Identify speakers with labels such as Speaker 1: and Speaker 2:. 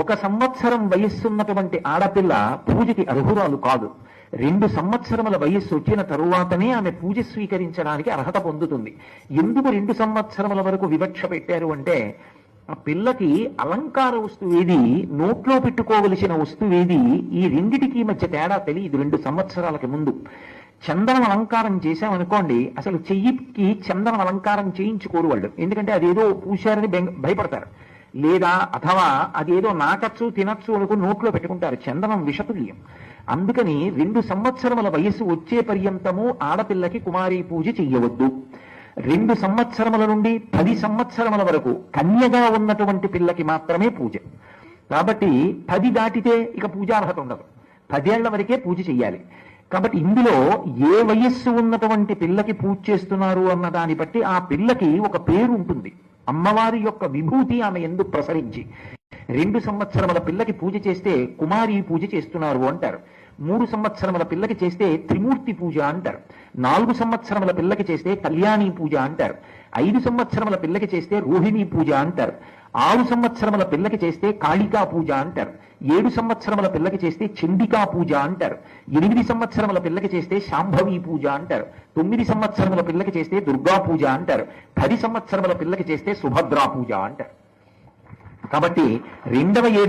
Speaker 1: 1 సంవత్సరం వయస్సున్నటువంటి ఆడపిల్ల పూజకి అర్హురాలు కాదు. 2 సంవత్సరముల వయస్సు వచ్చిన తరువాతనే ఆమె పూజ స్వీకరించడానికి అర్హత పొందుతుంది. ఎందుకు 2 సంవత్సరముల వరకు వివక్ష పెట్టారు అంటే, ఆ పిల్లకి అలంకార వస్తువేది, నోట్లో పెట్టుకోవలసిన వస్తువేది, ఈ రెండిటికి మధ్య తేడా తెలియదు 2 సంవత్సరాలకి ముందు. చందనం అలంకారం చేశామనుకోండి, అసలు చెయ్యికి చందనం అలంకారం చేయించుకోరు వాళ్ళు, ఎందుకంటే అదేదో పూశారని భయపడతారు. లేదా అథవా అదేదో నాకచ్చు తినచ్చు అనుకుని నోట్లో పెట్టుకుంటారు. చందనం విషతుల్యం. అందుకని 2 సంవత్సరముల వయస్సు వచ్చే పర్యంతము ఆడపిల్లకి కుమారీ పూజ చెయ్యవద్దు. 2 సంవత్సరముల నుండి 10 సంవత్సరముల వరకు కన్యగా ఉన్నటువంటి పిల్లకి మాత్రమే పూజ. కాబట్టి 10 దాటితే ఇక పూజార్హత ఉండదు. 10 ఏళ్ల వరకే పూజ చెయ్యాలి. కాబట్టి ఇందులో ఏ వయస్సు ఉన్నటువంటి పిల్లకి పూజ చేస్తున్నారు అన్న దాన్ని బట్టి ఆ పిల్లకి ఒక పేరు ఉంటుంది. అమ్మవారి యొక్క విభూతి ఆమె ఎందుకు ప్రసరించి 2 సంవత్సరముల పిల్లకి పూజ చేస్తే కుమారీ పూజ చేస్తున్నారు అంటారు. 3 సంవత్సరముల పిల్లకి చేస్తే త్రిమూర్తి పూజ అంటారు. 4 సంవత్సరముల పిల్లకి చేస్తే కళ్యాణి పూజ అంటారు. 5 సంవత్సరముల పిల్లకి చేస్తే రోహిణి పూజ అంటారు. 6 సంవత్సరముల పిల్లకి చేస్తే కాళికా పూజ అంటారు. 7 సంవత్సరముల పిల్లకి చేస్తే చండికా పూజ అంటారు. 8 సంవత్సరముల పిల్లకి చేస్తే శాంభవి పూజ అంటారు. 9 సంవత్సరముల పిల్లకి చేస్తే దుర్గా పూజ అంటారు. 10 సంవత్సరముల పిల్లకి చేస్తే సుభద్రా పూజ అంటారు. కాబట్టి 2వ 7